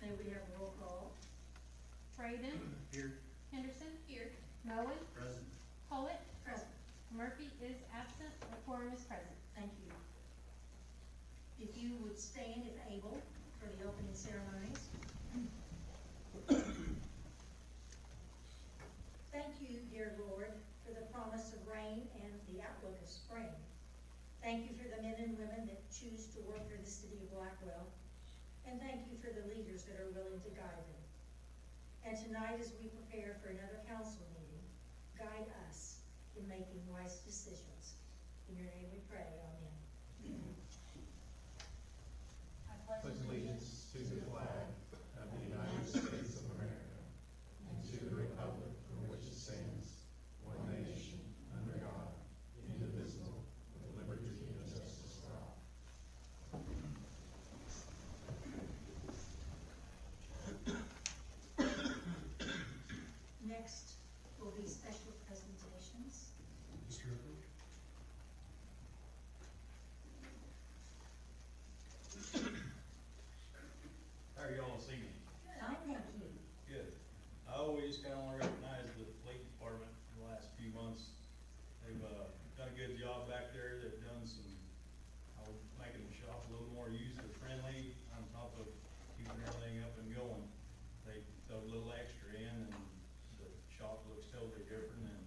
May we have a roll call? Braden, Here. Henderson, Here. Moen, Present. Pollett, Present. Murphy is absent, a quorum is present. Thank you. If you would stand, if able, for the opening ceremonies. Thank you, dear Lord, for the promise of rain and the outlook of spring. Thank you for the men and women that choose to work for the city of Blackwell. And thank you for the leaders that are willing to guide them. And tonight, as we prepare for another council meeting, guide us in making wise decisions. In your name we pray, amen. I Pledge allegiance to the flag of the United States of America and to the republic for which it stands, one nation, under God, indivisible, with liberty and justice for all. Next will be special presentations. Mr. Hooker. How are y'all this evening? Fine, thank you. Good. We just kind of want to recognize the fleet department in the last few months. They've done a good job back there. They've done some, making the shop a little more user-friendly on top of keeping everything up and going. They throw a little extra in and the shop looks totally different, and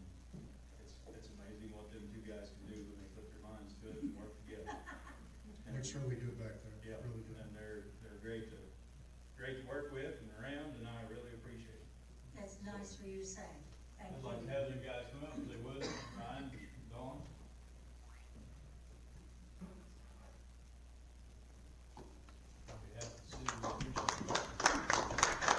it's amazing what them two guys can do when they put their minds to it and work together. Looks really good back there. Yeah, Really good. and they're great to work with and around, and I really appreciate it. That's nice for you to say. Thank I'd you. like to have them guys come up if they would, Ryan, Dawn. On behalf of the city, we appreciate it.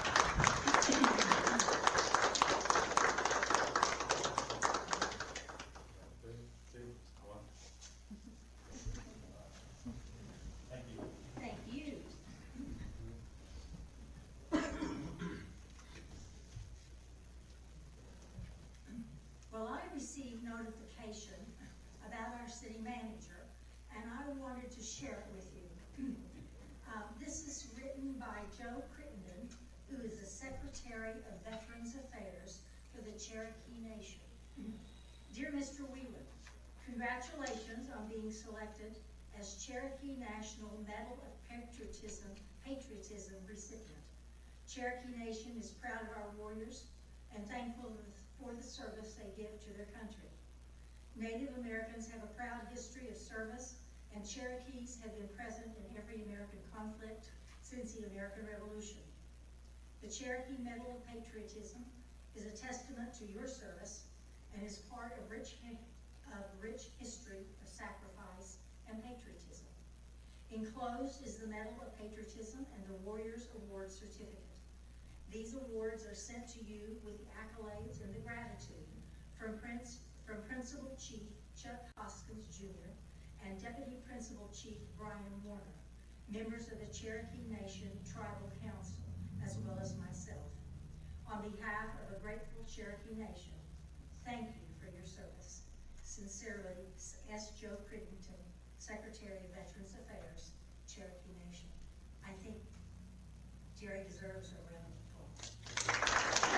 Two, one. Thank you. Thank you. Well, I received notification about our city manager, and I wanted to share it with you. This is written by Joe Crittenden, who is the Secretary of Veterans Affairs for the Cherokee Nation. Dear Mr. Wheeler, congratulations on being selected as Cherokee National Medal of Patriotism recipient. Cherokee Nation is proud of our warriors and thankful for the service they give to their country. Native Americans have a proud history of service, and Cherokees have been present in every American conflict since the American Revolution. The Cherokee Medal of Patriotism is a testament to your service and is part of rich history of sacrifice and patriotism. Enclosed is the Medal of Patriotism and the Warriors Award Certificate. These awards are sent to you with the accolades and the gratitude from Principal Chief Chuck Hoskins Jr. and Deputy Principal Chief Brian Warner, members of the Cherokee Nation Tribal Council, as well as myself. On behalf of a grateful Cherokee Nation, thank you for your service. Sincerely, S. Joe Crittenden, Secretary of Veterans Affairs, Cherokee Nation. I think Jerry deserves a round of applause.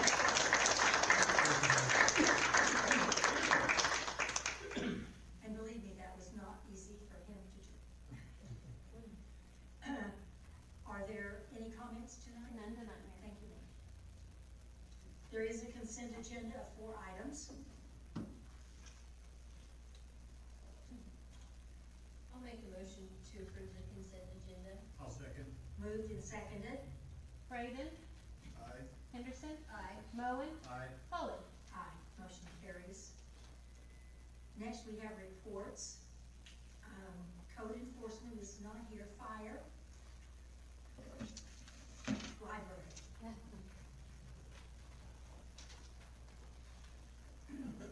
And believe me, that was not easy for him to do. Are there any comments tonight? None tonight, Mayor. Thank you, ma'am. There is a consent agenda of 4 items. I'll make a motion to approve the consent agenda. I'll second. Moved and seconded. Braden, Aye. Henderson, Aye. Moen, Aye. Pollett. Aye. Motion carries. Next, we have reports. Code enforcement is not here. Fire. Library.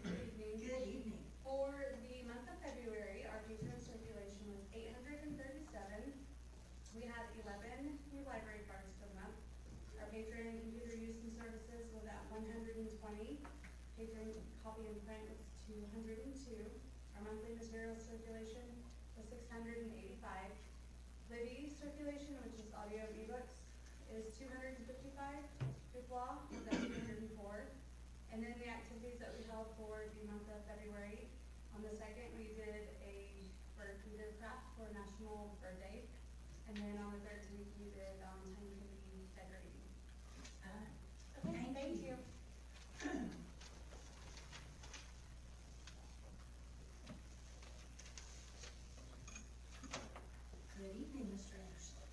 Good evening. For the month of February, our patron circulation was 837. We had 11 new library cards for the month. Our patron and computer use and services was at 120. Patron copy and print was 202. Our monthly material circulation was 685. Libby circulation, which is audio and ebooks, is 255, Blackwell was at 204. And then the activities that we held for the month of February, on the 2nd, we did craft for National Bird Day. And then on the 13th, we did Thanksgiving decorating. Okay, thank you. Good evening, Mr. Anderson.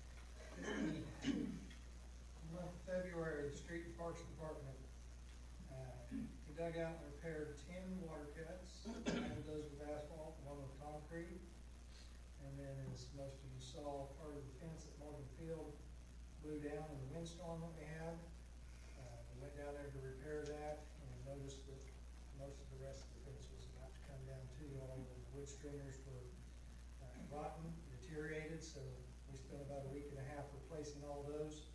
Month of February, the Street and Parks Department, we dug out and repaired 10 water cuts, 9 of those with asphalt, 1 with concrete. And then, as most of you saw, part of the fence at Morgan Field blew down in the windstorm that we had. We went down there to repair that and noticed that most of the rest of the fence was about to come down too. All of the wood stringers were rotten, deteriorated, so we spent about a week and a half replacing all those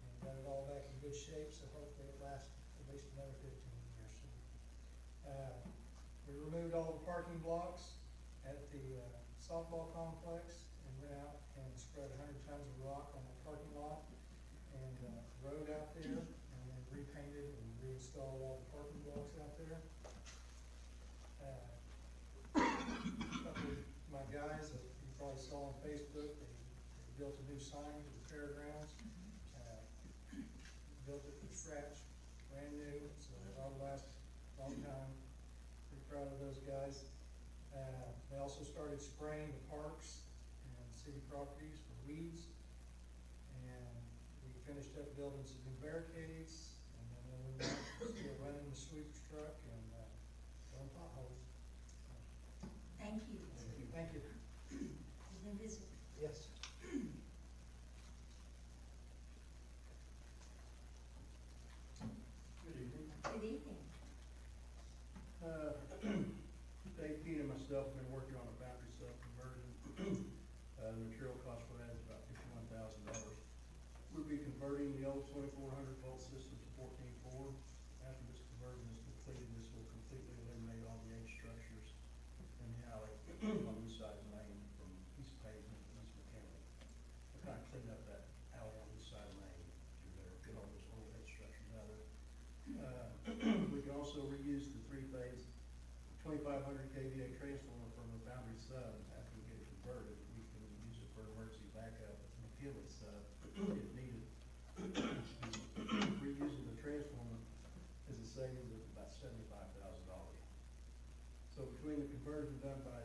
and got it all back in good shape, so hopefully it lasts at least another 15 years. We removed all the parking blocks at the softball complex and went out and spread 100 tons of rock on the parking lot and road out there, and then repainted and reinstalled all the parking blocks out there. A couple of my guys that you probably saw on Facebook, they built a new sign to the fairgrounds. Built it from scratch, brand new, so it'll last a long time. Pretty proud of those guys. They also started spraying the parks and city properties for weeds. And we finished up building some new barricades, and then when we went, still running the sweeper truck and filling potholes. Thank you. Thank you. You've been busy. Yes. Good evening. Good evening. Dave Keene and myself have been working on a boundary cell conversion. The material cost for that is about $51,000. We'll be converting the old 2400 volt system to 14.4. After this conversion is completed, this will completely eliminate all the age structures in the alley on this side of the lane from east pavement to east mechanic. We're kind of cleaning up that alley on this side of the lane through there, get all those old age structures out of there. We can also reuse the 3-phase 2500 kVA transformer from the boundary sub. After we get it converted, we can use it for emergency backup at the McKinley sub if needed. Reusing the transformer is a savings of about $75,000. So between the conversion done by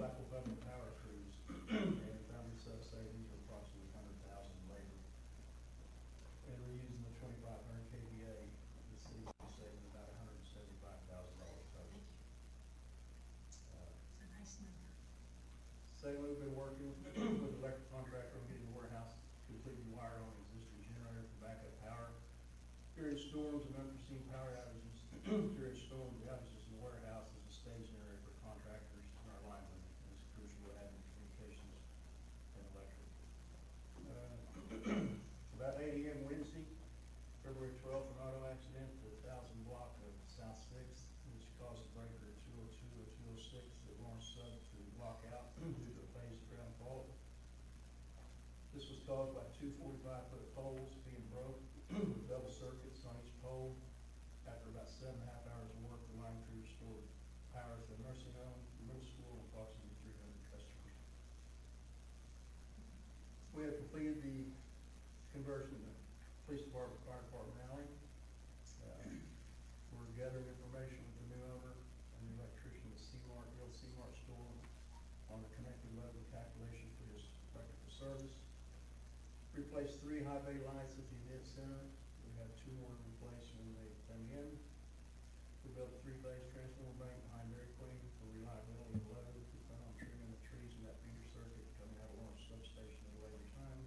Blackwell Public Power Crews and boundary sub savings of approximately $100,000 in labor, and reusing the 2500 kVA, the city will be saving about $175,000 total. It's a nice number. Secondly, we've been working with the electric contractor on getting the warehouse completely wired on existing generator for backup power. During storms and unforeseen power outages, during storms, the outages in the warehouse is a staging area for contractors and our linemen, and it's crucial to having communications and electric. About 8 a.m. Wednesday, February 12th, an auto accident at the 1000 block of South 6th, which caused the breaker at 202 or 206 at Lawrence Sub to block out due to a phase ground fault. This was caused by 2 45-foot poles being broke with double circuits on each pole. After about 7.5 hours of work, the line crew restored power to the nursing home, the middle school, and approximately 300 customers. We have completed the conversion of the police department, fire department alley. We're gathering information with the new owner and the electrician at C-Mart, the old C-Mart store, on the connected load and calculation for his electrical service. Replaced 3 high bay lights at the event center. We have 2 more to replace when they come in. We built a 3-phase transformer bank behind Dairy Queen for reliability of load. We plan on trimming the trees in that feeder circuit coming out of Lawrence substation at a later time.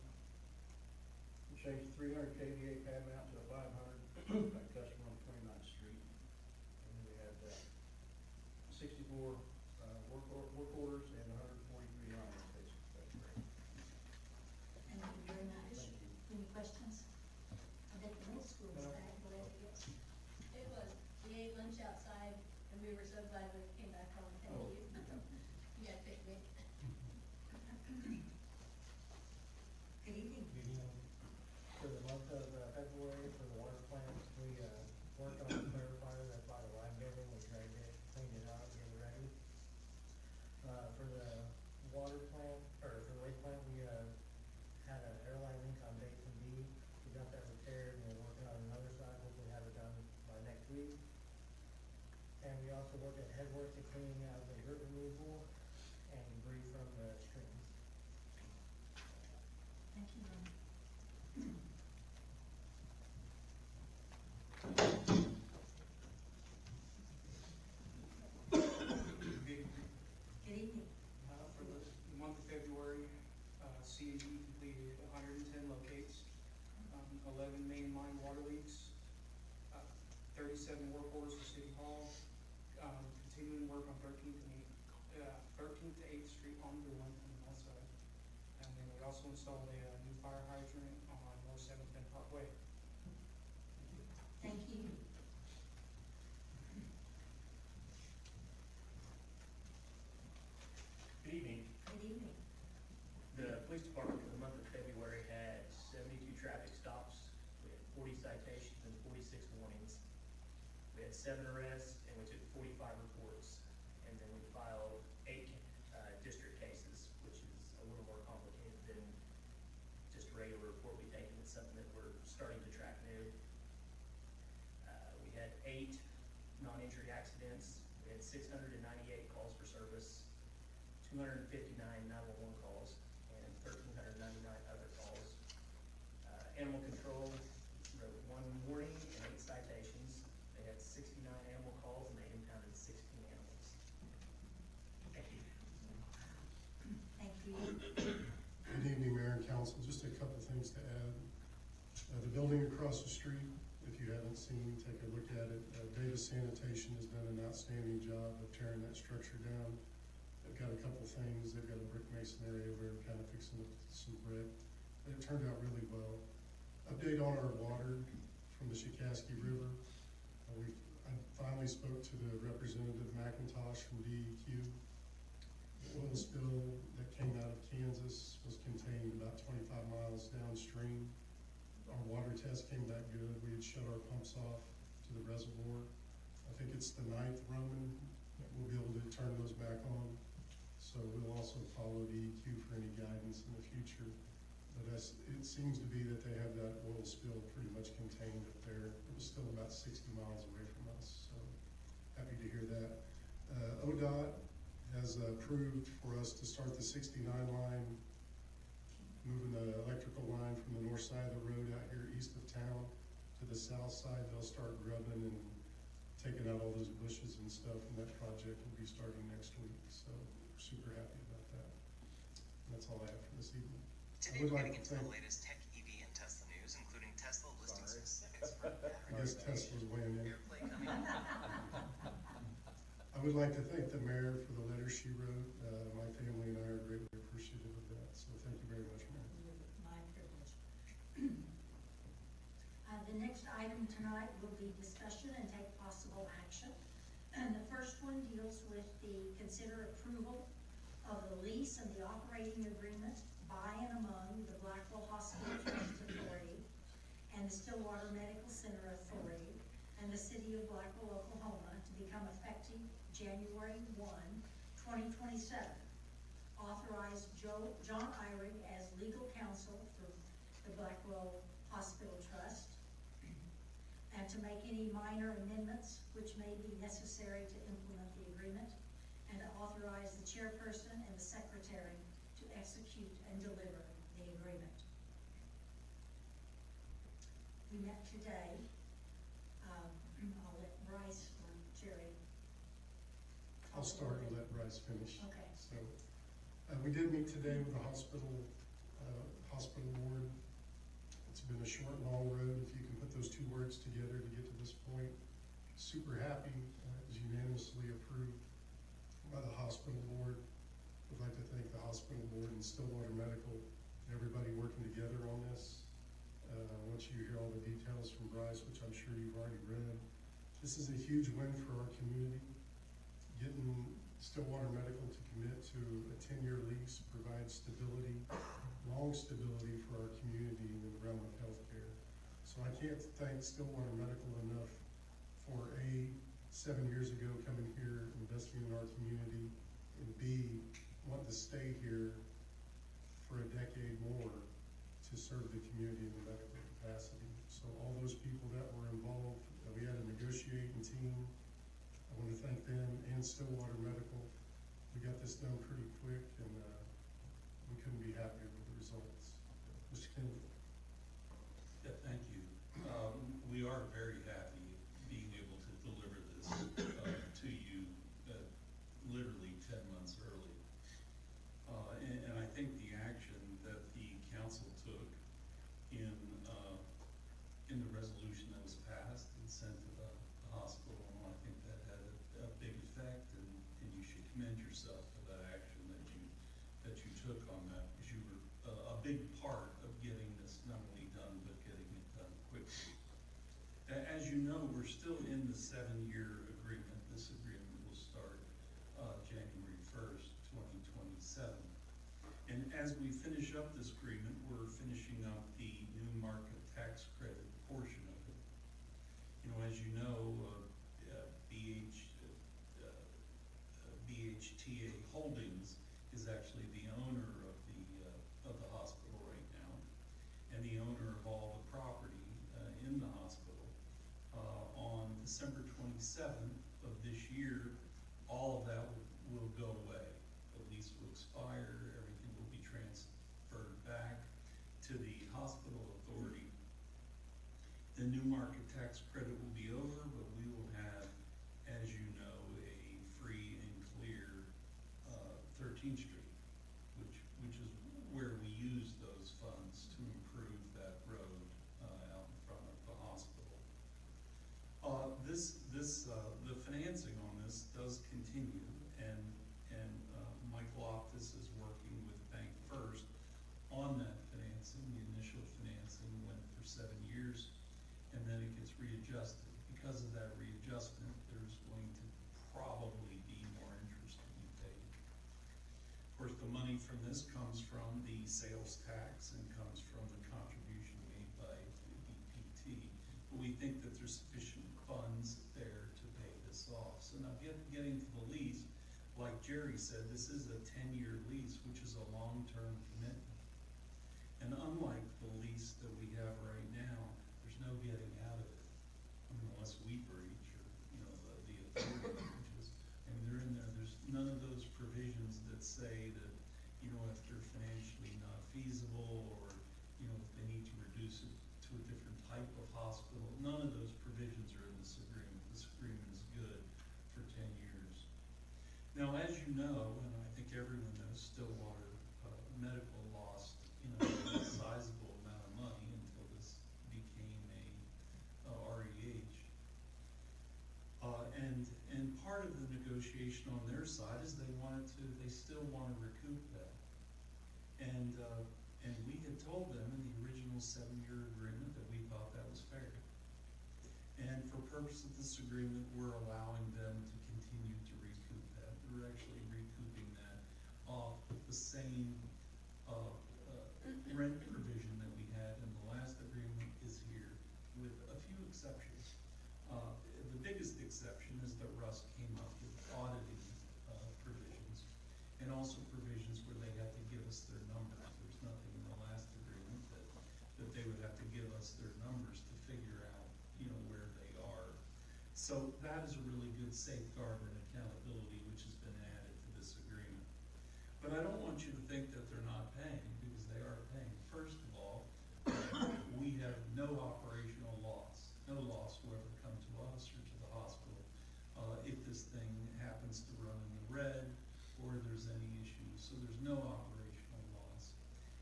We changed the 300 kVA pad mount to a 500 by customer on 29th Street. And then we had 64 work orders and 143 line rotations. That's great. Thank you very much. Thank you. Any questions? I bet the middle school is No. back, glad to get. It was, we ate lunch outside, and we were so glad working on the clarifier that's by the line building, we dragged it, cleaned it out, get it ready. For the water plant, or for the waste plant, we, had an airline leak on Basin B. We got that repaired and we're working on another side, hopefully have it done by next week. And we also worked at Headworks to cleaning out the dirt removal and debris from the streams. Thank you, Ron. Good evening. For the month of February, C&D completed 110 locates, 11 main line water leaks, 37 work orders for City Hall, continuing work on 13th to 8th Street on Bruin on the north side. And then we also installed a new fire hydrant on North 7th and Parkway. Thank you. Good evening. Good evening. The police department for the month of February had 72 traffic stops. We had 40 citations and 46 warnings. We had 7 arrests and we took 45 reports. And then we filed 8 district cases, which is a little more complicated than just a regular report we take, and it's something that we're starting to track new. We had 8 non-injury accidents. We had 698 calls for service, 259 911 calls, and 1,399 other calls. Animal control wrote 1 warning and 8 citations. They had 69 animal calls and they impounded 16 animals. Thank you. Thank you. Good evening, Mayor and Council. Just a couple things to add. The building across the street, if you haven't seen, take a look at it. Davis Sanitation has done an outstanding job of tearing that structure down. They've got a couple things. They've got a brick masonry over there, kind of fixing up some brick. It turned out really well. Update on our water from the Chicasky River. I finally spoke to the representative McIntosh from DEQ. The oil spill that came out of Kansas was contained about 25 miles downstream. Our water test came back good. We had shut our pumps off to the reservoir. I think it's the 9th Roman. We'll be able to turn those back on. So we'll also follow DEQ for any guidance in the future. But it seems to be that they have that oil spill pretty much contained up there. It was still about 60 miles away from us, so happy to hear that. ODOT has approved for us to start the 69 line, moving the electrical line from the north side of the road out here east of town to the south side. They'll start grubbing and taking out all those bushes and stuff, and that project will be starting next week. So we're super happy about that. And that's all I have for this evening. Today we're getting into the latest tech, EV, and Tesla news, including Tesla listing specifics for I guess Tesla's weighing in. AirPlay coming out. I would like to thank the mayor for the letter she wrote. My family and I are greatly appreciative of that, so thank you very much, Mayor. My privilege. The next item tonight will be discussion and take possible action. And the first one deals with the consider approval of the lease and the operating agreement by and among the Blackwell Hospital Trust Authority and the Stillwater Medical Center Authority and the City of Blackwell, Oklahoma, to become effective January 1, 2027. Authorize John Eyrig as legal counsel for the Blackwell Hospital Trust, and to make any minor amendments which may be necessary to implement the agreement, and to authorize the chairperson and the secretary to execute and deliver the agreement. We met today. I'll let Bryce or Jerry. I'll start and let Bryce finish. Okay. So, we did meet today with the hospital board. It's been a short, long road, if you can put those 2 words together to get to this point. Super happy, it was unanimously approved by the hospital board. Would like to thank the hospital board and Stillwater Medical, everybody working together on this. Once you hear all the details from Bryce, which I'm sure you've already read, this is a huge win for our community. Getting Stillwater Medical to commit to a 10-year lease provides stability, long stability for our community in the realm of healthcare. So I can't thank Stillwater Medical enough for A, 7 years ago coming here, investing in our community, and B, wanting to stay here for a decade more to serve the community in the medical capacity. So all those people that were involved, we had a negotiating team. I want to thank them and Stillwater Medical. We got this done pretty quick, and we couldn't be happier with the results. Mr. Kennedy? Yeah, thank you. We are very happy being able to deliver this to you literally 10 months early. And I think the action that the council took in the resolution that was passed and sent to the hospital, I think that had a big effect, and you should commend yourself for that action that you took on that, because you were a big part of getting this not only done, but getting it done quickly. As you know, we're still in the 7-year agreement. This agreement will start January 1st, 2027. And as we finish up this agreement, we're finishing up the new market tax credit portion of it. You know, as you know, BHTA Holdings is actually the owner of the hospital right now, and the owner of all the property in the hospital. On December 27th of this year, all of that will go away. The lease will expire, everything will be transferred back to the hospital authority. The new market tax credit will be over, but we will have, as you know, a free and clear 13th Street, which is where we use those funds to improve that road out in front of the hospital. The financing on this does continue, and Mike Loftus is working with Bank First on that financing. The initial financing went for 7 years, and then it gets readjusted. Because of that readjustment, there's going to probably be more interest to be paid. Of course, the money from this comes from the sales tax and comes from the contribution made by BPT. But we think that there's sufficient funds there to pay this off. So now getting to the lease, like Jerry said, this is a 10-year lease, which is a long-term commitment. And unlike the lease that we have right now, there's no getting out of it. I mean, unless we breach, or, you know, the authority breaches. I mean, they're in there, there's none of those provisions that say that, you know, if they're financially not feasible, or, you know, if they need to reduce it to a different type of hospital. None of those provisions are in this agreement. This agreement is good for 10 years. Now, as you know, and I think everyone knows, Stillwater Medical lost, you know, a sizable amount of money until this became a REH. And part of the negotiation on their side is they still want to recoup that. And we had told them in the original 7-year agreement that we thought that was fair. And for purpose of this agreement, we're allowing them to continue to recoup that. We're actually recouping that off the same rent provision that we had in the last agreement is here, with a few exceptions. The biggest exception is that Russ came up with auditing provisions, and also provisions where they had to give us their numbers. There's nothing in the last agreement that they would have to give us their numbers to figure out, you know, where they are. So that is a really good safeguard and accountability which has been added to this agreement. But I don't want you to think that they're not paying, because they are paying. First of all, we have no operational loss. No loss will ever come to us or to the hospital if this thing happens to run in the red or there's any issues. So there's no operational loss.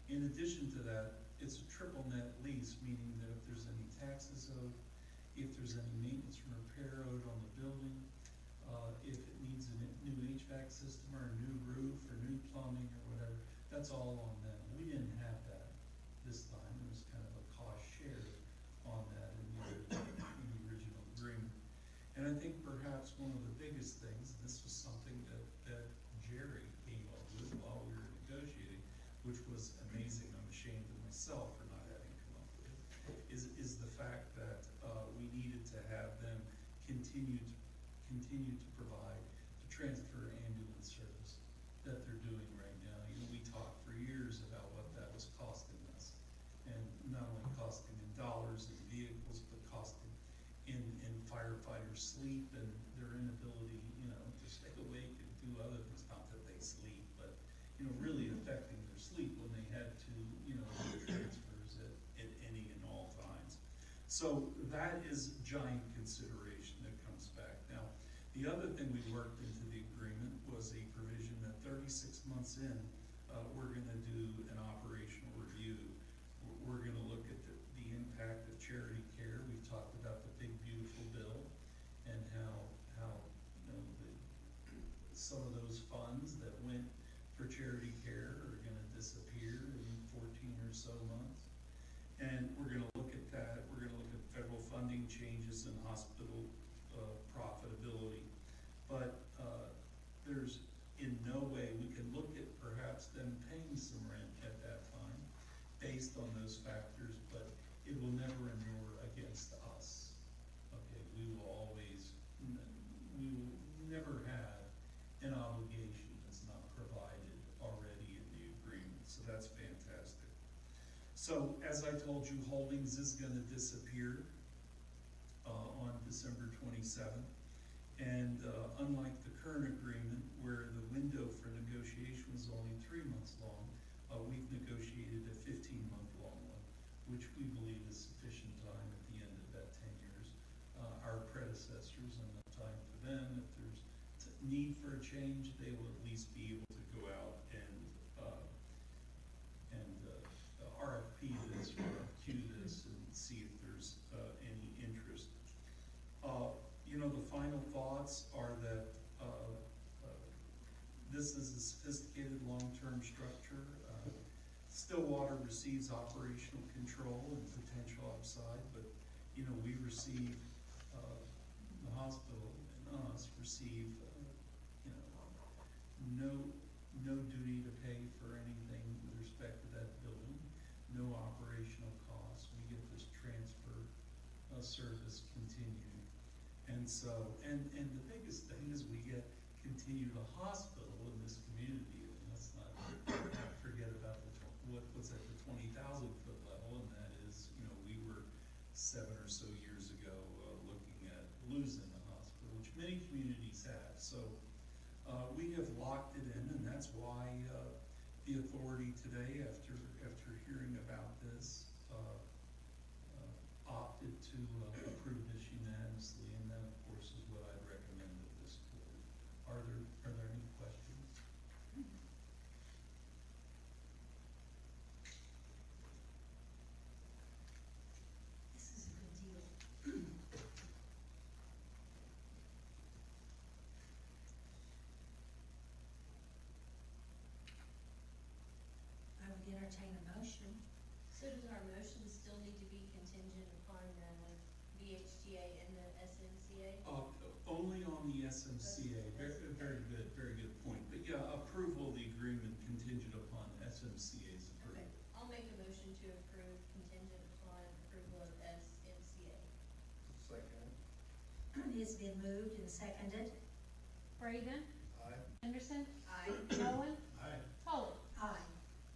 In addition to that, it's a triple net lease, meaning that if there's any taxes owed, if there's any maintenance and repair owed on the building, if it needs a new HVAC system or a new roof or new plumbing or whatever, that's all on them. We didn't have that this time. It was kind of a cost share on that in the original agreement. And I think perhaps one of the biggest things, and this was something that Jerry came up with while we were negotiating, which was amazing. I'm ashamed of myself for not having come up with it, is the fact that we needed to have them continue continue to provide the transfer ambulance service that they're doing right now. You know, we talked for years about what that was costing us. And not only costing in dollars and vehicles, but costing in firefighters' sleep and their inability, you know, to stay awake and do other things. Not that they sleep, but, you know, really affecting their sleep when they had to, you know, do transfers at any and all times. So that is giant consideration that comes back. Now, the other thing we worked into the agreement was a provision that 36 months in, we're gonna do an operational review. We're gonna look at the impact of charity care. We've talked about the big beautiful bill and how you know, some of those funds that went for charity care are gonna disappear in 14 or so months. And we're gonna look at that. We're gonna look at federal funding changes in hospital profitability. But there's in no way, we can look at perhaps them paying some rent at that time based on those factors, but it will never endure against us. Okay, we will never have an obligation that's not provided already in the agreement, so that's fantastic. So, as I told you, Holdings is gonna disappear on December 27th. And unlike the current agreement, where the window for negotiation was only 3 months long, we've negotiated a 15-month long one, which we believe is sufficient time at the end of that 10 years. Our predecessors, enough time for them. If there's need for a change, they will at least be able to go out and RFP this, or RFQ this, and see if there's any interest. You know, the final thoughts are that this is a sophisticated long-term structure. Stillwater receives operational control and potential upside, but, you know, we receive, the hospital and us receive, you know, no duty to pay for anything with respect to that building, no operational costs. We get this transfer service continued. And so, and the biggest thing is we get continued a hospital in this community. And let's not forget about what's at the 20,000 foot level, and that is, you know, we were 7 or so years ago looking at losing a hospital, which many communities have. So we have locked it in, and that's why the authority today, after hearing about this, opted to approve this unanimously, and that, of course, is what I'd recommend at this point. Are there any questions? This is a good deal. I would entertain a motion. So does our motion still need to be contingent upon VHGA and the SMCA? Only on the SMCA. Very good point. But yeah, approval of the agreement contingent upon SMCA's approval. Okay, I'll make a motion to approve contingent upon approval of SMCA. Second. It's been moved and seconded. Braden, Aye. Henderson, Aye. Bowen, Aye. Polley. Aye.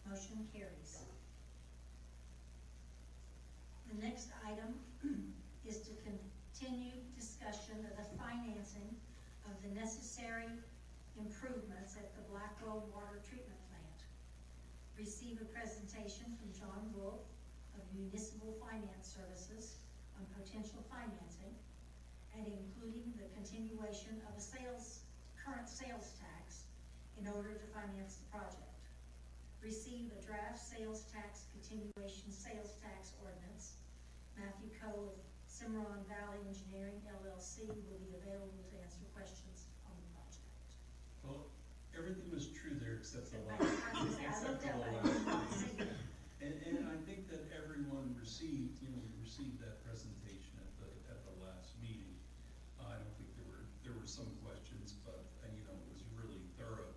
Motion carries. The next item is to continue discussion of the financing of the necessary improvements at the Blackwell water treatment plant. Receive a presentation from John Wolf of Municipal Finance Services on potential financing and including the continuation of a current sales tax in order to finance the project. Receive a draft sales tax continuation sales tax ordinance. Matthew Coe of Cimarron Valley Engineering LLC will be available to answer questions on the project. Well, everything was true there except the I last. looked Except at for the it, I last. did not see it. And I think that everyone received, we received that presentation at the last meeting. I don't think there were some questions, but, it was really thorough.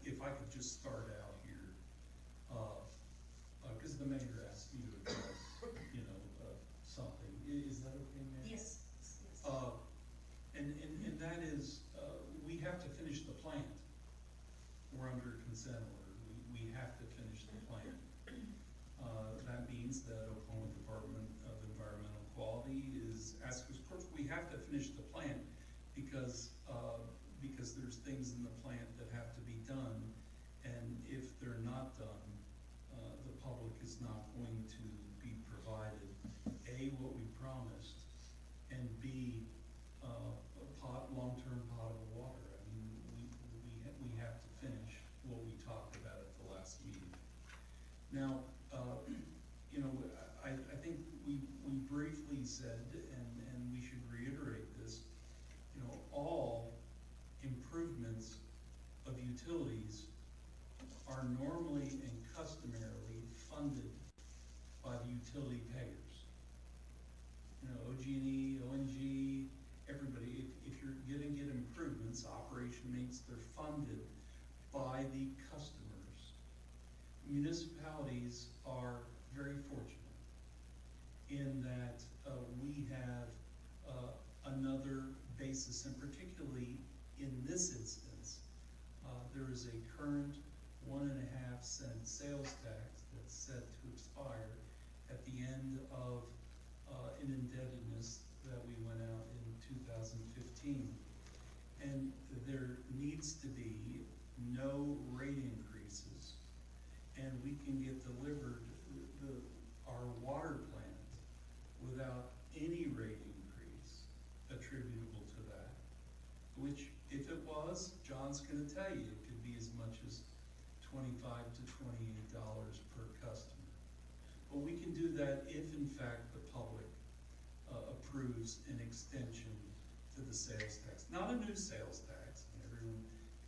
If I could just start out here, because the mayor asked me to address, something. Is that okay, Mayor? Yes, yes. means that Oklahoma Department of Environmental Quality is asking us, of course, we have to finish the plant because there's things in the plant that have to be done, and if they're not done, the public is not going to be provided, A, what we promised, and B, long-term potable water. I mean, we have to finish what we talked about at the last meeting. Now, you know, I think we briefly said, and we should reiterate this, you know, all improvements of utilities are normally and customarily funded by the utility payers. You know, OG&E, ONG, everybody, if you're gonna get improvements, operation maintenance, they're funded by the customers. Municipalities are very fortunate in that we have another basis, and particularly in this instance, there is a current 1.5 cent sales tax that's set to expire at the end of an indebtedness that we went out in 2015. And there needs to be no rate increases, and we can get delivered our water plant without any rate increase attributable to that, which, if it was, John's gonna tell you, it could be as much as $25 to $28 per customer. But we can do that if, in fact, the public approves an extension to the sales tax. Not a new sales tax, and everyone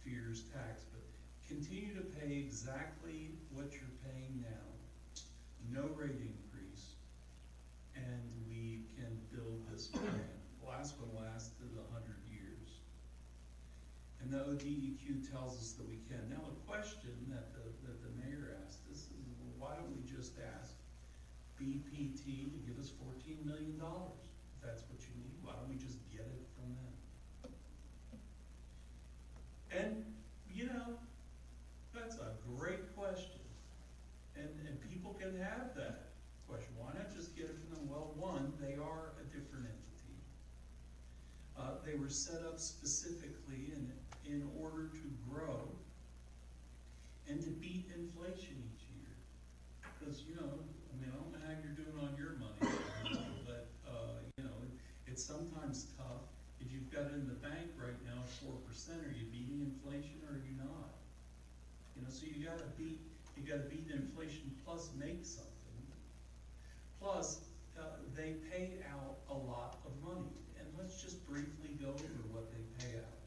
fears tax, but continue to pay exactly what you're paying now, no rate increase, and we can build this plant. The last one lasted 100 years. And the ODEQ tells us that we can. Now, a question that the mayor asked us is, well, why don't we just ask BPT to give us $14 million? If that's what you need, why don't we just get it from them? And, you know, that's a great question. And people can have that question. Why not just get it from them? Well, one, they are a different entity. They were set up specifically in order to grow and to beat inflation each year. Because, you know, I mean, I don't know how you're doing on your money, but, you know, it's sometimes tough. If you've got it in the bank right now at 4%, are you beating inflation or are you not? You know, so you gotta beat inflation plus make something. Plus, they pay out a lot of money. And let's just briefly go over what they pay out.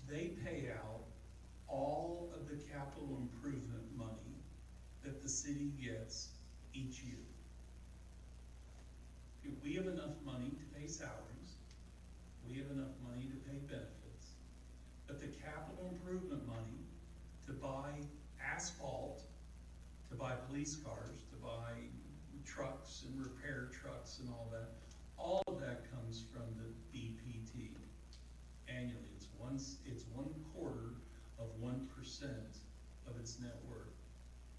They pay out all of the capital improvement money that the city gets each year. If we have enough money to pay salaries, we have enough money to pay benefits, but the capital improvement money to buy asphalt, to buy police cars, to buy trucks and repair trucks and all of that comes from the BPT annually. It's 1/4 of 1% of its net worth.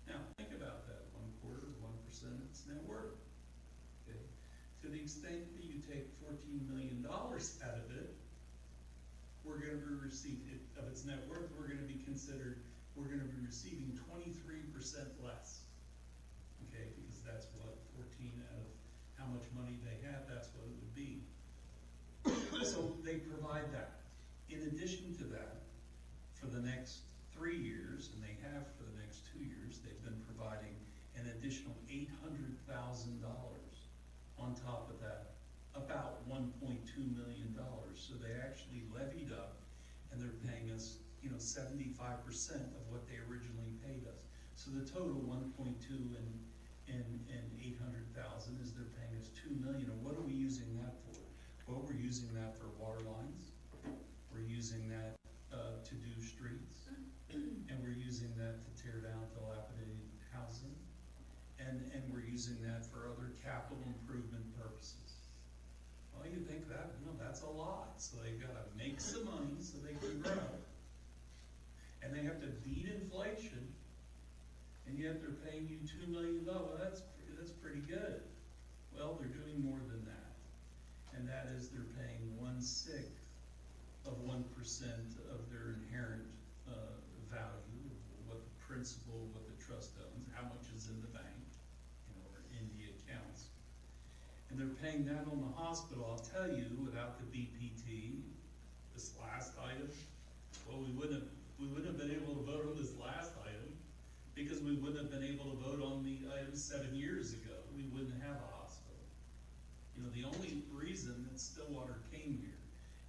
Now think about that, 1/4 of 1% of its net worth. Okay? To the extent that you take $14 million out of it, we're going to be receiving of its net worth. We're going to be receiving 23% less. Okay, because that's what 14 out of how much money they have, that's what it would be. So they provide that. In addition to that, for the next 3 years, and they have for the next 2 years, they've been providing an additional $800,000 on top of that, about $1.2 million. So they actually levied up, and they're paying us, you know, 75% of what they originally paid us. So the total 1.2 and 800,000 is they're paying us $2 million. And what are we using that for? Well, we're using that for water lines. We're using that to do streets, and we're using that to tear down dilapidated housing, and we're using that for other capital improvement purposes. Well, you think that, you know, that's a lot. So they've got to make some money so they can grow, and they have to beat inflation, and yet they're paying you $2 million. Well, that's pretty good. Well, they're doing more than that. And that is they're paying 1/6 of 1% of their inherent value, what the principal, what the trust owns, how much is in the bank, or in the accounts. And they're paying that on the hospital. I'll tell you, without the BPT, this last item, well, we wouldn't have been able to vote on this last item because we wouldn't have been able to vote on the item 7 years ago. We wouldn't have a hospital. The only reason that Stillwater came here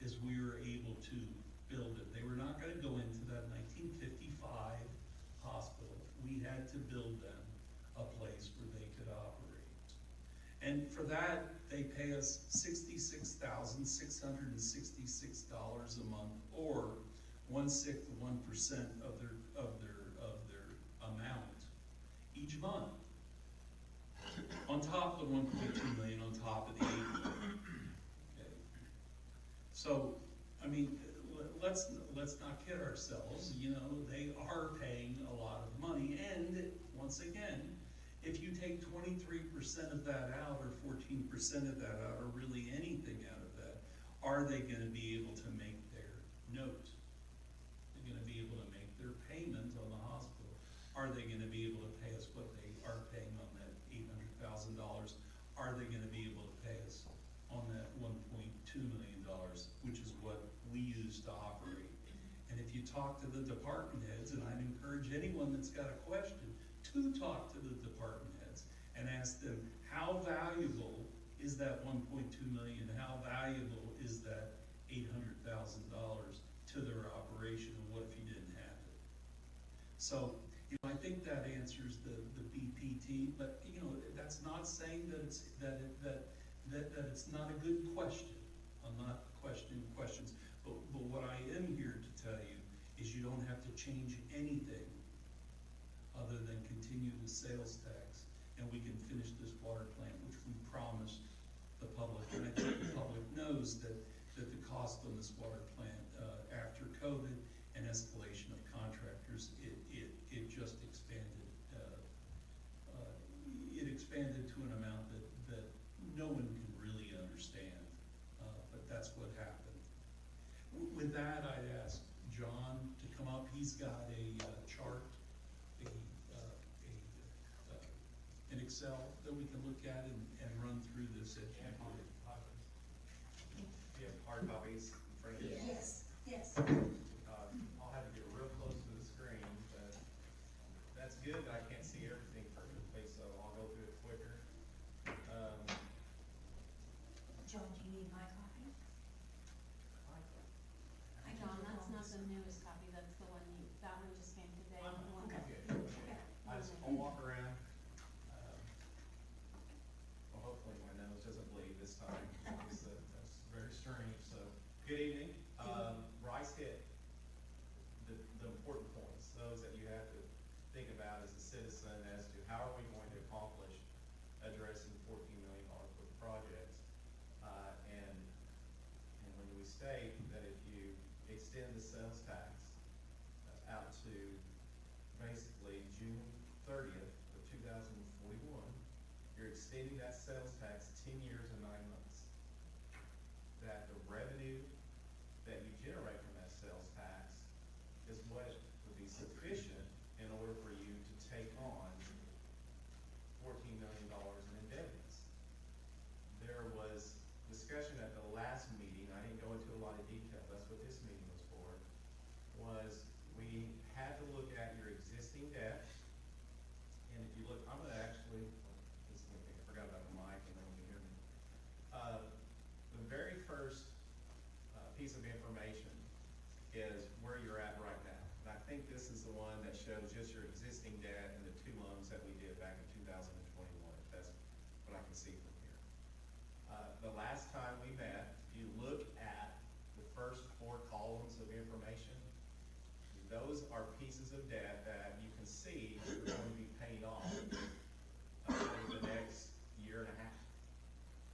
is we were able to build it. They were not gonna go into that 1955 hospital. We had to build them a place where they could operate. And for that, they pay us $66,666 a month, or 1/6 of 1% of their amount each month. On top of the 1.2 million, on top of the 8 million. Okay. So, I mean, let's not kid ourselves. They are paying a lot of money, and once again, if you take 23% of that out, or 14% of that out, or really anything out of that, are they gonna be able to make their note? They're gonna be able to make their payment on the hospital? Are they gonna be able to pay us what they are paying on that $800,000? Are they gonna be able to pay us on that $1.2 million, which is what we use to operate? And if you talk to the department heads, and I'd encourage anyone that's got a question to talk to the department heads and ask them, how valuable is that 1.2 million? How valuable is that $800,000 to their operation? And what if you didn't have it? So, I think that answers the BPT, but that's not saying that it's it's not a good question. I'm not questioning questions, but what I am here to tell you is you don't have to change anything other than continue the sales tax, and we can finish this water plant, which we promised the public. And I think the public knows that the cost on this water plant after COVID and escalation of contractors, it just expanded. It expanded to an amount that no one can really understand, but that's what happened. With that, I'd ask John to come up. He's got a chart, an Excel that we can look at and run through this. Do you have hard copies in front of you? Yes, yes. I'll have to get real close to the screen, but that's good that I can't see everything perfectly, so I'll go through it quicker. John, do you need my copy? John, that's not the newest copy, that's the one that one just came today. I'm the one okay. that- I'll walk around. Well, hopefully my nose doesn't bleed this time. That's very strange, so. Good evening. Bryce hit the important points, those that you have to think about as a citizen as to how are we going to accomplish addressing $14 million worth of projects. And when we state that if you extend the sales tax out to basically June 30th of 2041, you're extending that sales tax 10 years and 9 months. That the revenue that you generate from that sales tax is what would be sufficient in order for you to take on $14 million in indebtedness. There was discussion at the last meeting, I didn't go into a lot of detail, that's what this meeting was for, was we had to look at your existing debt. And if you look, I'm gonna actually, I forgot about the mic and no one can hear me. The very first piece of information is where you're at right now. And I think this is the one that shows just your existing debt and the 2 loans that we did back in 2021, if that's what I can see from here. The last time we met, if you look at the first 4 columns of information, those are pieces of debt that you can see are going to be paid off over the next year and a half,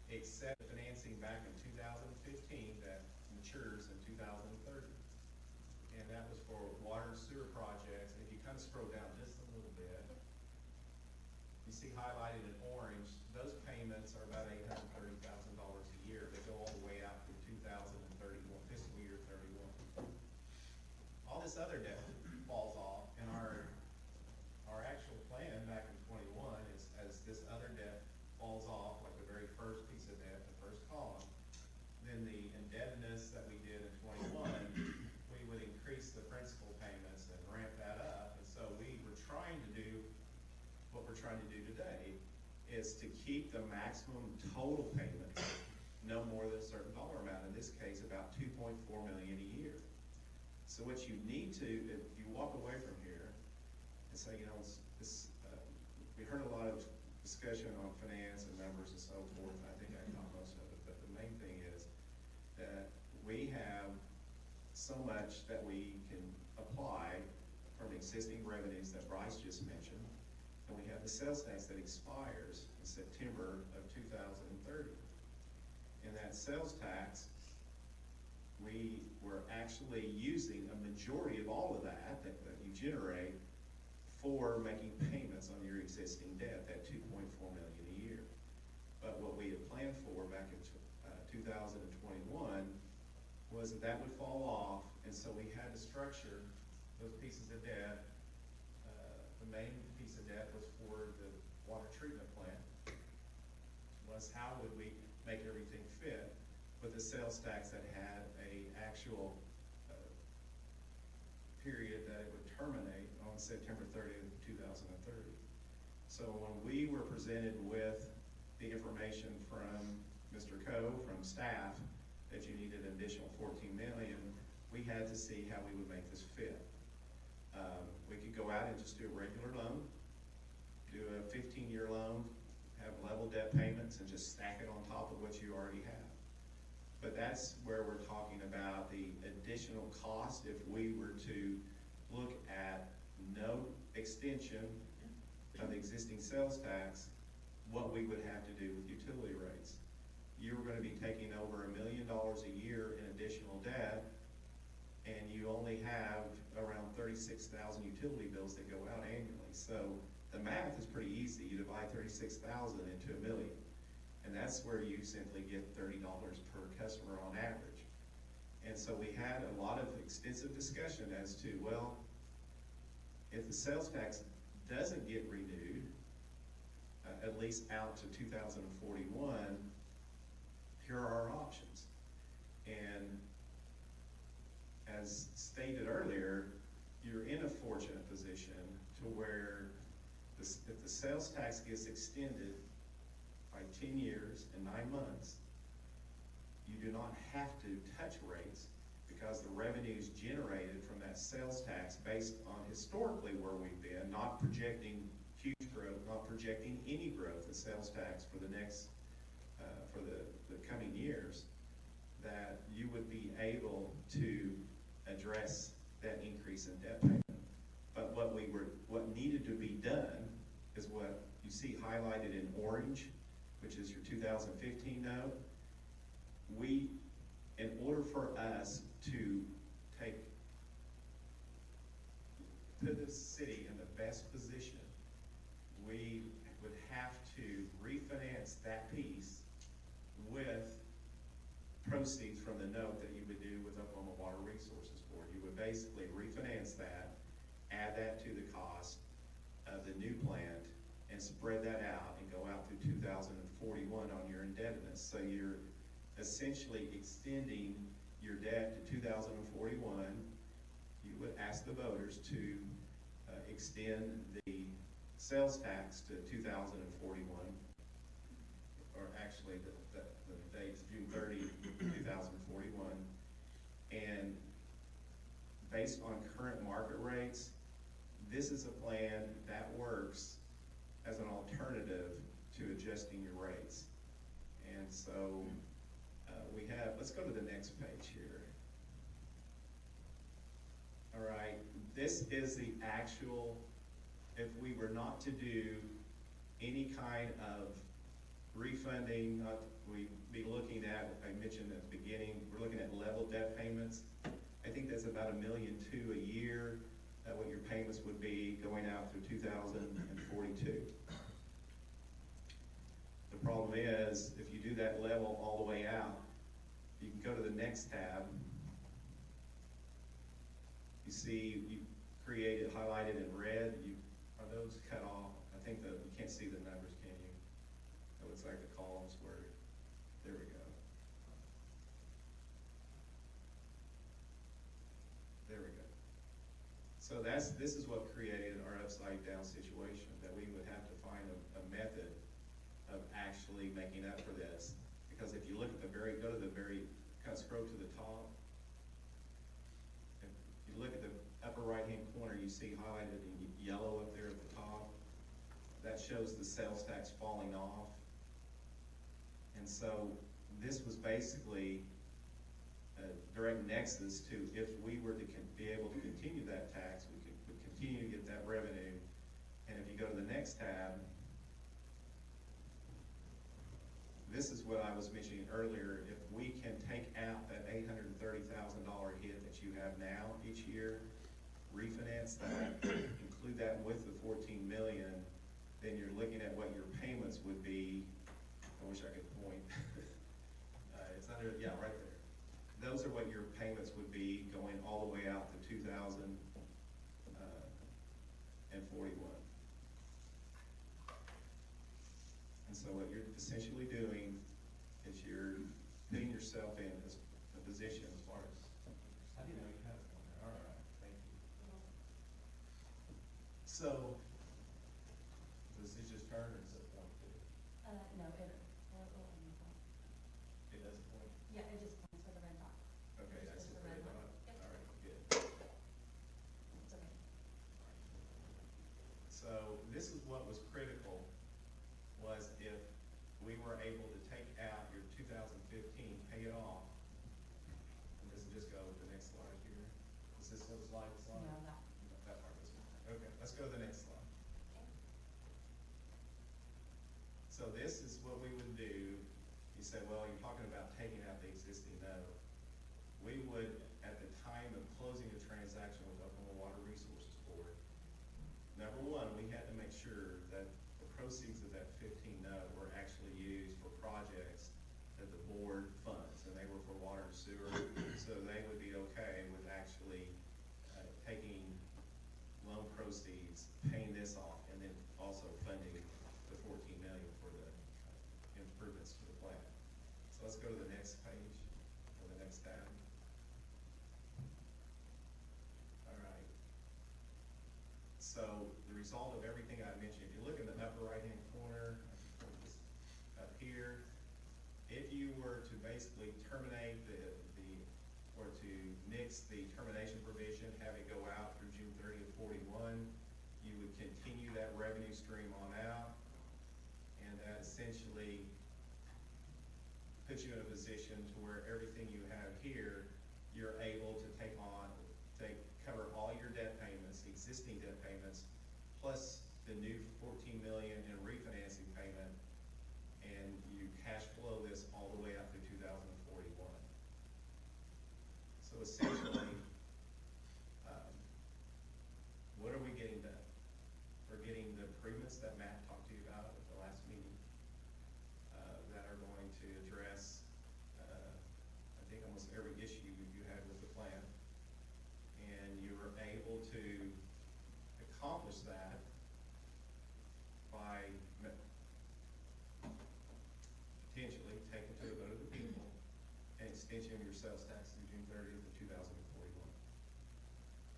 except the financing back in 2015 that matures in 2030. And that was for water and sewer projects. If you kind of scroll down just a little bit, you see highlighted in orange payments are about $830,000 a year. They go all the way out to 2031, fiscal year 31. All this other debt falls off, and our actual plan back in 21 is, as this other debt falls off, like the very first piece of debt, the first column, then the indebtedness that we did in 21, we would increase the principal payments and ramp that up. And so we were trying to do what we're trying to do today, is to keep the maximum total payment no more than a certain dollar amount. In this case, about $2.4 million a year. So what you need to, if you walk away from here and say, you know, we heard a lot of discussion on finance and numbers and so forth, and I think I got most of it, but the main thing is that we have so much that we can apply from existing revenues that Bryce just mentioned, and we have the sales tax that expires in September of 2030. And that sales tax, we were actually using a majority of all of that you generate for making payments on your existing debt, that $2.4 million a year. But what we had planned for back in 2021 was that would fall off, and so we had to structure those pieces of debt. The main piece of debt was for the water treatment plant, was how would we make everything fit with a sales tax that had a actual period that it would terminate on September 30th, 2030. So when we were presented with the information from Mr. Coe, from staff, that you needed an additional $14 million, we had to see how we would make this fit. We could go out and just do a regular loan, do a 15-year loan, have level debt payments, and just stack it on top of what you already have. But that's where we're talking about the additional cost if we were to look at no extension of the existing sales tax, what we would have to do with utility rates. You were going to be taking over $1 million a year in additional debt, and you only have around 36,000 utility bills that go out annually. So the math is pretty easy. You divide 36,000 into $1 million. And that's where you simply get $30 per customer on average. And so we had a lot of extensive discussion as to, well, if the sales tax doesn't get renewed, at least out to 2041, here are our options. And as stated earlier, you're in a fortunate position to where if the sales tax gets extended by 10 years and 9 months, you do not have to touch rates because the revenues generated from that sales tax, based on historically where we've been, not projecting huge growth, not projecting any growth in sales tax for the next, for the coming years, that you would be able to address that increase in debt payment. But what needed to be done is what you see highlighted in orange, which is your 2015 note. In order for us to put the city in the best position, we would have to refinance that piece with proceeds from the note that you would do with Oklahoma Water Resources Board. You would basically refinance that, add that to the cost of the new plant, and spread that out and go out through 2041 on your indebtedness. So you're essentially extending your debt to 2041. You would ask the voters to extend the sales tax to 2041, or actually the date's June 30, 2041. And based on current market rates, this is a plan that works as an alternative to adjusting your rates. And so let's go to the next page here. All right, this is the actual, if we were not to do any kind of refunding, we'd be looking at, I mentioned at the beginning, we're looking at level debt payments. I think that's about $1.2 million a year, what your payments would be going out through 2042. The The problem is, if you do that level all the way out, you can go to the next tab. You see, you created, highlighted in red, are those cut off? I think you can't see the numbers, can you? It looks like the columns were, there we go. There we go. So this is what created our upside down situation, that we would have to find a method of actually making up for this. Because if you look at go to the very, kind of scroll to the top. If you look at the upper right-hand corner, you see highlighted in yellow up there at the top. That shows the sales tax falling off. And so this was basically a direct nexus to, if we were to be able to continue that tax, we could continue to get that revenue. And if you go to the next tab, this is what I was mentioning earlier. If we can take out that $830,000 hit that you have now each year, refinance that, include that with the 14 million, then you're looking at what your payments would be. I wish I could point. It's under, yeah, right there. Those are what your payments would be going all the way out to 2041. And so what you're essentially doing is you're putting yourself in a position as far as. I didn't know you had one there. All right, thank you. So, does it just turn or does it point to? No, It doesn't point? yeah, it just points for the red dot. Okay, Just that's the the red red dot. dot. Yep. All right, good. It's okay. So this is what was critical, was if we were able to take out your 2015, pay it off. And this will just go to the next slide here. Is this what slide? No, that. That part doesn't work. Okay, let's go to the next slide. So this is what we would do. You say, well, you're talking about taking out the existing note. We would, at the time of closing the transaction with Oklahoma Water Resources Board, number one, we had to make sure that the proceeds of that 15 note were actually used for projects that the board funds, and they were for water and sewer, so they would be okay with actually taking loan proceeds, paying this off, and then also funding the 14 million for the improvements to the plant. So let's go to the next page, or the next tab. All right. So the result of everything I mentioned, if you look in the upper right-hand corner, up here, if you were to basically terminate or to nix the termination provision, have it go out through June 30th, 41, you would continue that revenue stream on out, and that essentially puts you in a position to where everything you have here, you're able to cover all your debt payments, existing debt payments, plus the new 14 million in refinancing payment, and you cash flow this all the way up to 2041. So essentially, what are we getting done? We're getting the improvements that Matt talked to you about at the last meeting, that are going to address, I think, almost every issue you had with the plan. And you were able to accomplish that by potentially taking to a vote of the people an extension of your sales tax through June 30th of 2041.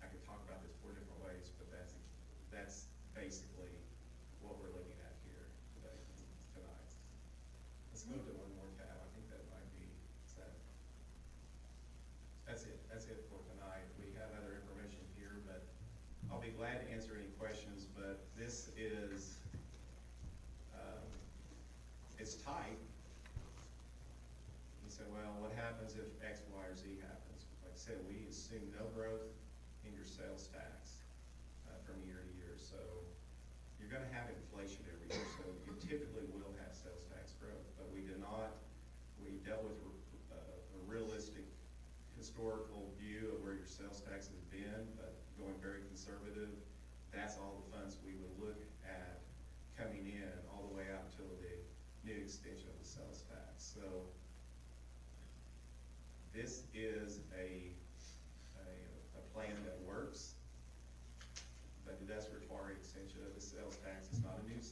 I could talk about this 4 different ways, but that's basically what we're looking at here tonight. Let's go to one more tab. I think that might be, that's it for tonight. We have other information here, but I'll be glad to answer any questions, but this is, it's tight. You say, well, what happens if X, Y, or Z happens? Like I said, we assume no growth in your sales tax from year to year. So you're going to have inflation every year, so you typically will have sales tax growth, but we do not. We dealt with a realistic historical view of where your sales tax has been, but going very conservative. That's all the funds we would look at coming in all the way out until the new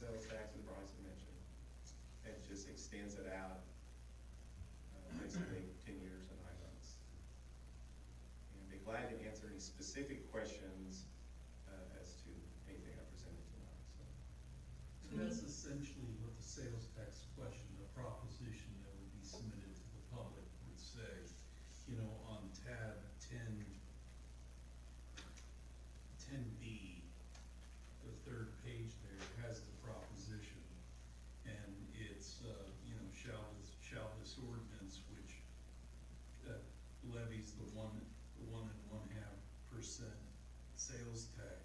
sales tax, as Bryson mentioned. It just extends it out, basically 10 years and 9 months. And I'd be glad to answer any specific questions as to anything I presented tonight, so. And that's essentially what the sales tax question, the proposition that would be submitted to the public would say. You know, on tab 10B, the third page there has the proposition. And it's, you know, shall this ordinance, which levies the 1.5% sales tax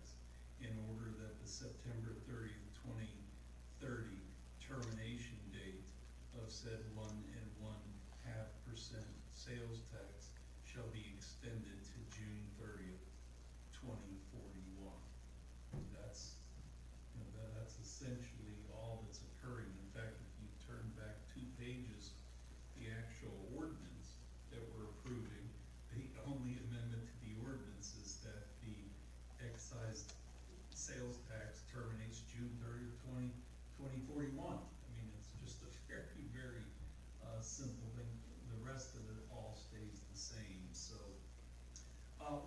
in order that the September 30th, 2030 termination date of said 1.5% sales tax shall be extended to June 30th, 2041. That's, you know, that's essentially all that's occurring. In fact, if you turn back 2 pages, the actual ordinance that we're approving, the only amendment to the ordinance is that the excise sales tax terminates June 30th, 2041. I mean, it's just a very, very simple thing. The rest of it all stays the same. So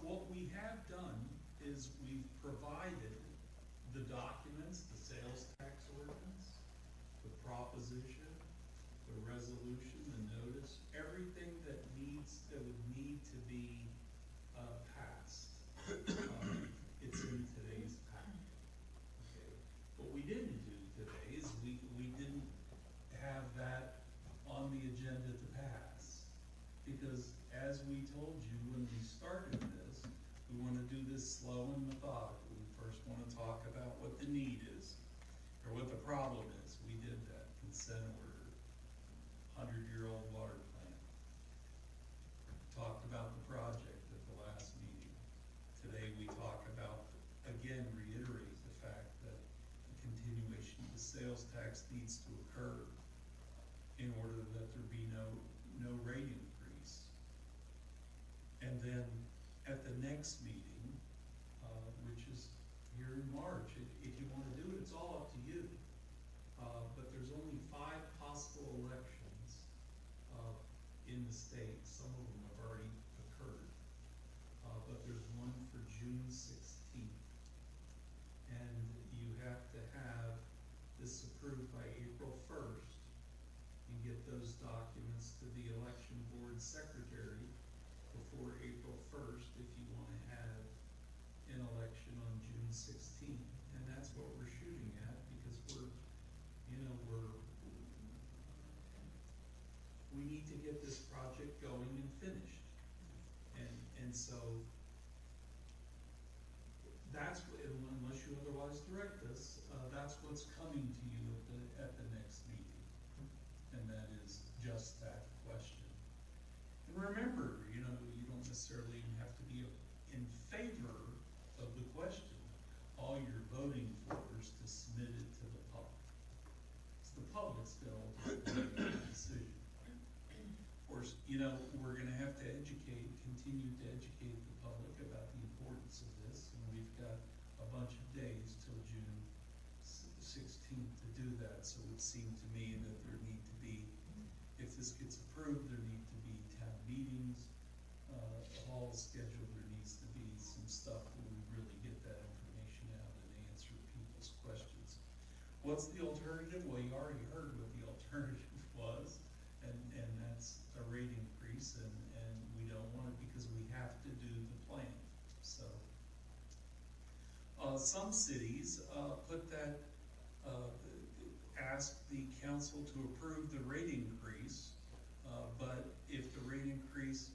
what we have done is we've provided the documents, the sales tax ordinance, the proposition, the resolution, the notice, everything that would need to be passed. It's in today's packet. Okay. What we didn't do today is we didn't have that on the agenda to pass. Because as we told you when we started this, we want to do this slow and methodical. We first want to talk about what the need is, or what the problem is. We did that. Consent order, 100-year-old water plant. Talked about the project at the last meeting. Today we talk about, again, reiterate the fact that the continuation of the sales tax needs to occur in order that there be no rate increase. And then at the next meeting, which is here in March, if you want to do it, it's all up to you. But there's only 5 possible elections in the state. Some of them have already occurred. But there's one for June 16th. And you have to have this approved by April 1st and get those documents to the election board secretary before April 1st if you want to have an election on June 16th. And that's what we're shooting at, because we need to get this project going and finished. And so that's what, unless you otherwise direct us, that's what's coming to you at the next meeting. And that is just that question. And remember, you don't necessarily even have to be in favor of the question. All you're voting for is to submit it to the public. It's the public's going to ultimately make the decision. Of course, we're going to have to continue to educate the public about the importance of this, and we've got a bunch of days till June 16th to do that. So it would seem to me that there need to be, if this gets approved, there need to be town meetings, all scheduled. There needs to be some stuff where we really get that information out and answer people's questions. What's the alternative? Well, you already heard what the alternative was, and that's a rate increase, and we don't want it because we have to do the plan. So some cities put that, ask the council to approve the rate increase, but if the rate increase,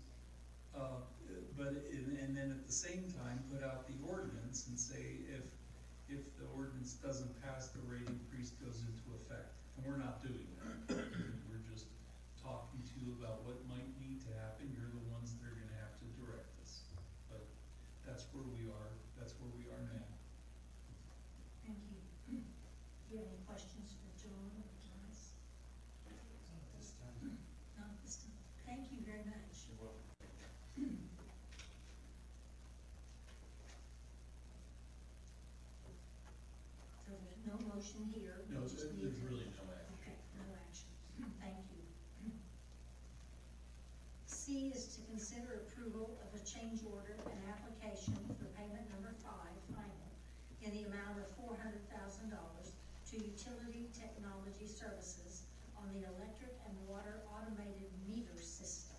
and then at the same time put out the ordinance and say if the ordinance doesn't pass, the rate increase goes into effect. And we're not doing that. We're just talking to you about what might need to happen. You're the ones that are gonna have to direct us. But that's where we are. That's where we are now. Thank you. Do you have any questions for John or Joyce? At this time. Not this time. Thank you very much. You're welcome. So there's no motion motion here. We No, just there's need to- really no action. Okay, no action. Thank you. C is to consider approval of a change order and application for payment number 5, final, in the amount of $400,000 to Utility Technology Services on the electric and water automated meter system.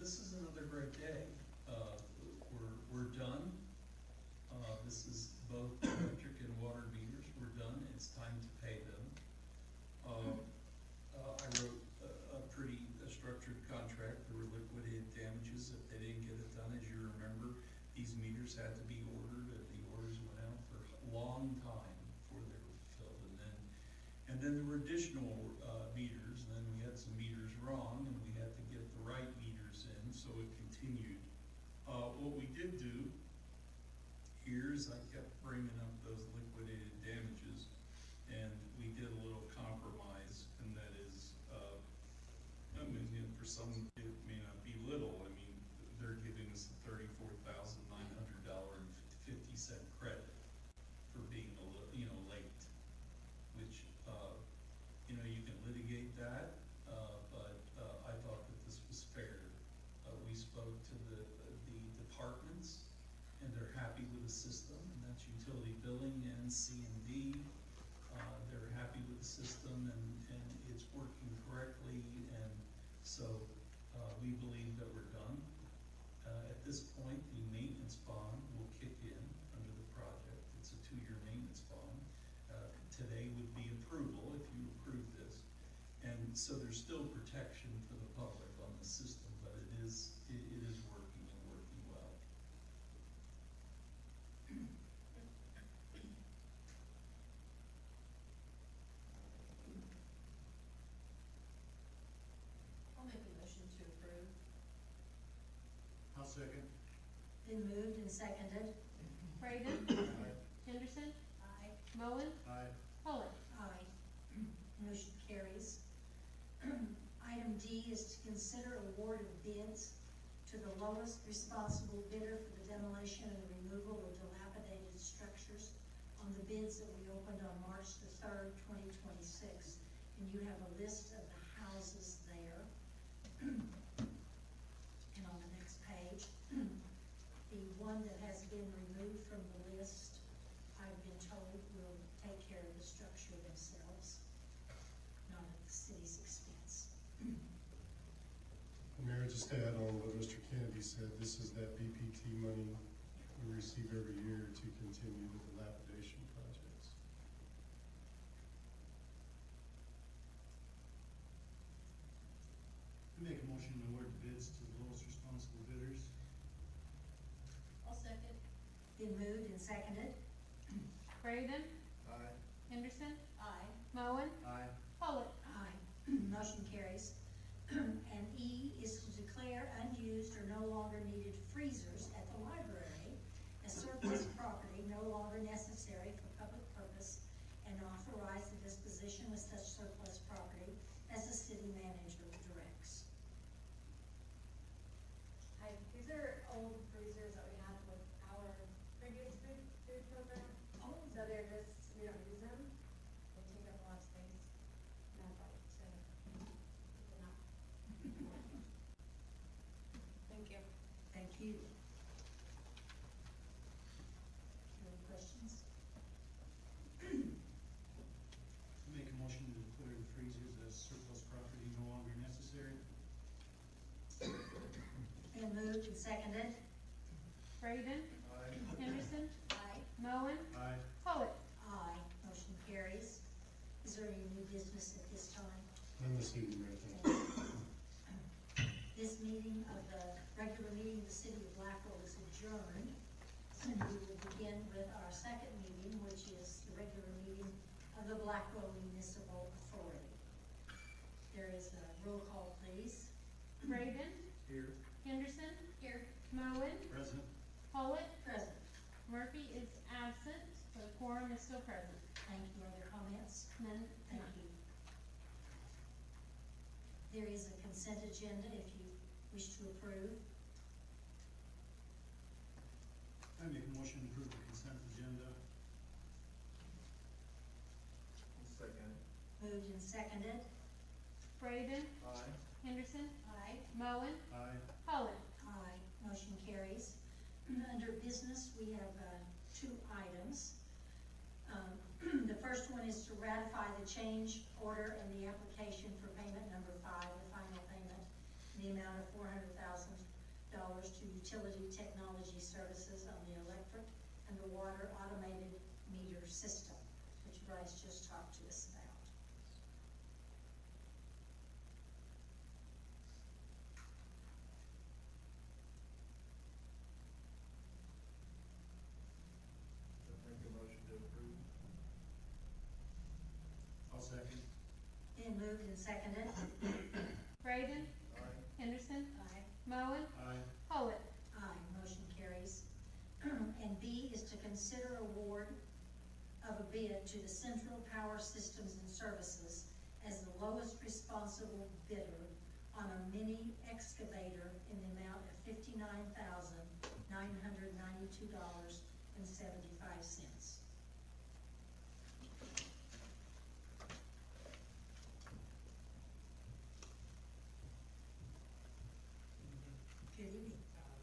This is another great day. We're done. This is both electric and water meters. We're done. It's time to pay them. I wrote a pretty structured contract. There were liquidated damages if they didn't get it done. As you remember, these meters had to be ordered, and the orders went out for a long time before they were filled. And then there were additional meters, and then we had some meters wrong, and we had to get the right meters in, so it continued. What we did do here is I kept bringing up those liquidated damages, and we did a little compromise, and that is, I mean, for some, it may not be little. I mean, they're giving us a $34,900.50 credit for being late, which, you can litigate that, but I thought that this was fair. We spoke to the departments, and they're happy with the system, and that's utility billing and C&D. They're happy with the system, and it's working correctly, and so we believe that we're done. At this point, the maintenance bond will kick in under the project. It's a 2-year maintenance bond. Today would be approval if you approve this. And so there's still protection for the public on the system, but it is working and working well. I'll make a motion to approve. I'll second. Been moved and seconded. Braden, Henderson, Aye. Moen, Aye. Pollard. Aye. Motion carries. Item D is to consider award of bids to the lowest responsible bidder for the demolition and removal of dilapidated structures on the bids that we opened on March the 3rd, 2026. And you have a list of the houses there. And on the next page, the one that has been removed from the list, I've been told, will take care of the structure themselves, not at the city's expense. Mayor, just to add on what Mr. Kennedy said, this is that BPT money we receive every year to continue the dilapidation projects. Make a motion to award bids to the lowest responsible bidders. I'll second. Been moved and seconded. Braden, Aye. Henderson, Aye. Moen, Aye. Pollard. Aye. Motion carries. And E is to declare unused or no longer needed freezers at the library as surplus property no longer necessary for public purpose, and authorize the disposition of such surplus property as the city manager directs. Hi, these are old freezers that we had with our previous food program. Oh. So they're just, we don't use them. They take up a lot of space. And I'd like to keep them up. Thank you. Thank you. Any questions? Make a motion to declare the freezers as surplus property no longer necessary. Been moved and seconded. Braden, Aye. Henderson, Aye. Moen, Aye. Pollard. Aye. Motion carries. Is there any new business at this time? None this evening, Mayor, thank you. This meeting of the regular meeting of the city of Blackwell is adjourned. And we will begin with our second meeting, which is the regular meeting of the Blackwell Municipal Authority. There is a roll call, please. Braden, Here. Henderson, Here. Moen, Present. Pollard. Present. Murphy is absent, but quorum is still present. Thank you. Other comments? None. Thank you. There is a consent agenda if you wish to approve. I make a motion to approve the consent agenda. seconded. Braden, Aye. Henderson, Aye. Moen, Aye. Pollock. Aye, motion carries. Under business, we have, two items. The first one is to ratify the change order and the application for payment number 5, the final payment, in the amount of $400,000 to Utility Technology Services on the electric and the water automated meter system, which Bryce just talked to us about. Make a motion to approve. I'll second. Been moved and seconded. Braden, Aye. Henderson, Aye. Moen, Aye. Pollock. Aye, motion carries. And B is to consider award of a bid to the Central Power Systems and Services as the lowest responsible bidder on a mini excavator in the amount of $59,992.75. Good evening.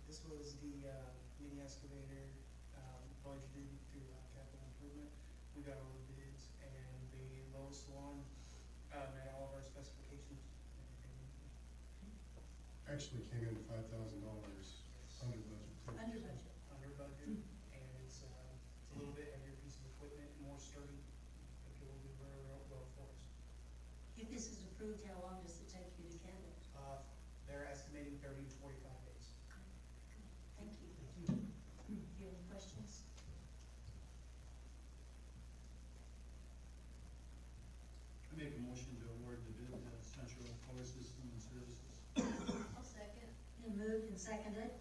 This was the, mini excavator, budgeted through, capital improvement. We got all the bids, and the lowest one, met all of our specifications. Actually came in $5,000 under budget. Under budget. Under budget, and it's a little bit heavier piece of equipment, more sturdy. I think it will do very well for us. If this is approved, how long does it take you to get it? They're estimating 30 to 45 days. Thank you. Do you have any questions? I make a motion to award the bid to Central Power System and Services. I'll second. Been moved and seconded.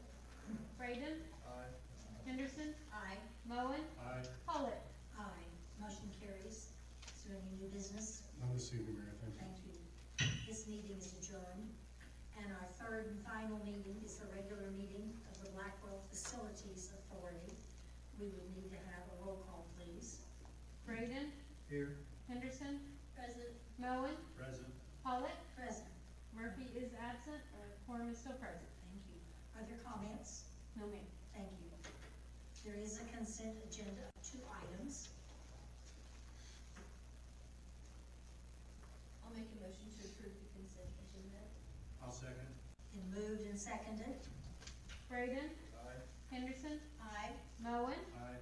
Braden, Aye. Henderson, Aye. Moen, Aye. Pollock. Aye, motion carries. Is there any new business? None this evening, Mayor, thank you. Thank you. This meeting is adjourned. And our third and final meeting is the regular meeting of the Blackwell Facilities Authority. We would need to have a roll call, please. Braden, Here. Henderson, Present. Moen, Present. Pollock. Present. Murphy is absent, quorum is still present. Thank you. Are there comments? No, ma'am. Thank you. There is a consent agenda of 2 items. I'll make a motion to approve the consent agenda. I'll second. Been moved and seconded. Braden, Aye. Henderson, Aye. Moen, Aye.